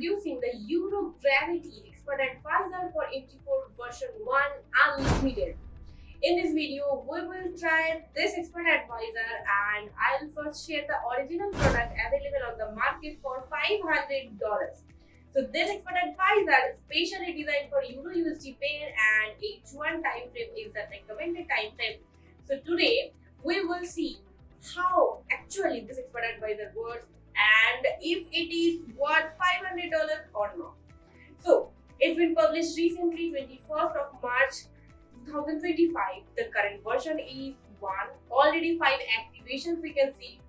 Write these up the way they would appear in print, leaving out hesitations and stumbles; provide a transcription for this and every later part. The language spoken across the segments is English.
introducing the Eurogravity Expert Advisor for MT4 version 1 Unlimited. In this video, we will try this Expert Advisor and I'll first share the original product available on the market for $500. So this Expert Advisor is specially designed for Euro USD pair and H1 time frame is the recommended time frame. So today, we will see how actually this Expert Advisor works and if it is worth $500 or not. So it's been published recently, 21st of March 2025. The current version is 1. Already 5 activations we can see,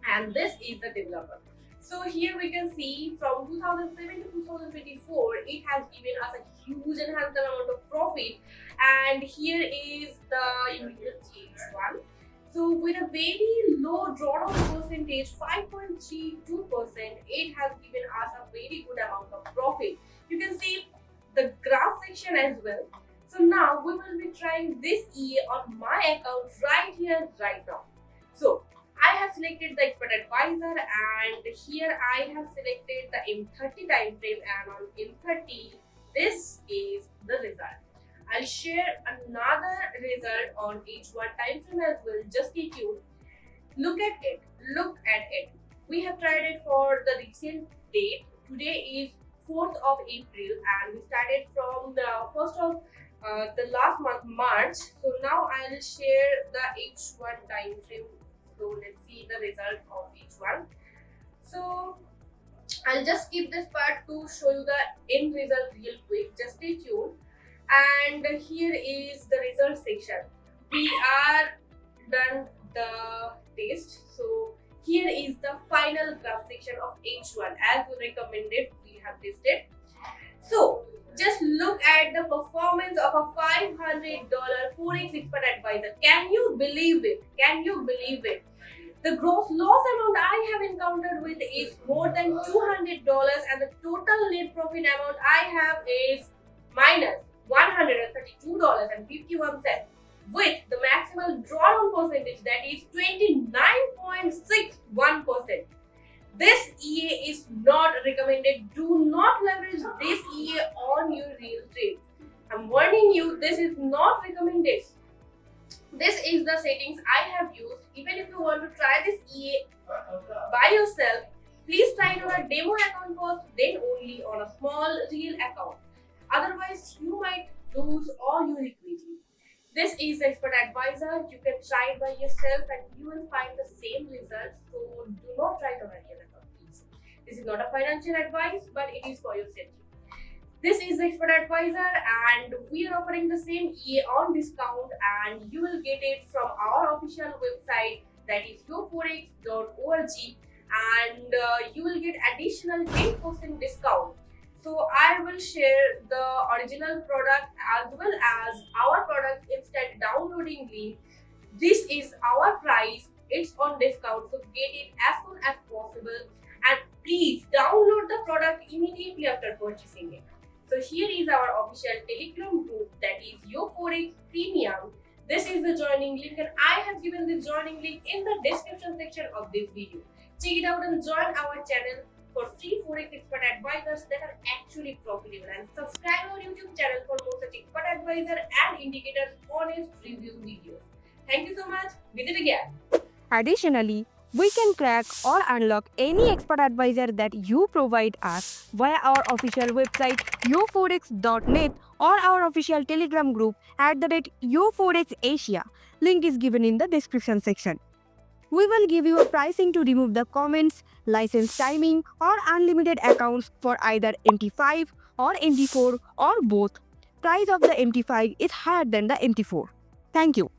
and this is the developer. So here we can see from 2007 to 2024, it has given us a huge and handsome amount of profit. And here is the USD H1. So with a very low drawdown percentage, 5.32%, it has given us a very good amount of profit. You can see the graph section as well. So now we will be trying this EA on my account right here, right now. So I have selected the Expert Advisor and here I have selected the M30 time frame, and on M30, this is the result. I'll share another result on H1 time frame as well. Just stay tuned. Look at it. Look at it. We have tried it for the recent date. Today is 4th of April and we started from the 1st of the last month, March. So now I'll share the H1 time frame. So let's see the result of H1. So I'll just skip this part to show you the end result real quick. Just stay tuned. And here is the result section. We are done the test. So here is the final graph section of H1 as we recommended. We have tested. So just look at the performance of a $500 Forex Expert Advisor. Can you believe it? Can you believe it? The gross loss amount I have encountered with is more than $200 and the total net profit amount I have is minus $132.51 with the maximal drawdown percentage, that is 29.61%. This EA is not recommended. Do not leverage this EA on your real trade. I'm warning you, this is not recommended. This is the settings I have used. Even if you want to try this EA by yourself, please try it on a demo account first, then only on a small real account. Otherwise, you might lose all your equity. This is the Expert Advisor. You can try it by yourself and you will find the same results. So do not try it on a real account, please. This is not a financial advice, but it is for your safety. This is the Expert Advisor and we are offering the same EA on discount and you will get it from our official website, that is yoforex.org, and you will get additional 10% discount. So I will share the original product as well as our product instant downloading link. This is our price. It's on discount, so get it as soon as possible. And please download the product immediately after purchasing it. So here is our official Telegram group, that is YoForex Premium. This is the joining link and I have given the joining link in the description section of this video. Check it out and join our channel for free Forex Expert Advisors that are actually profitable, and subscribe our YouTube channel for more such Expert Advisor and Indicators honest review videos. Thank you so much. Visit again. Additionally, we can crack or unlock any Expert Advisor that you provide us via our official website yoforex.net or our official Telegram group @YoForexAsia. Link is given in the description section. We will give you a pricing to remove the comments, license timing or unlimited accounts for either MT5 or MT4 or both. Price of the MT5 is higher than the MT4. Thank you.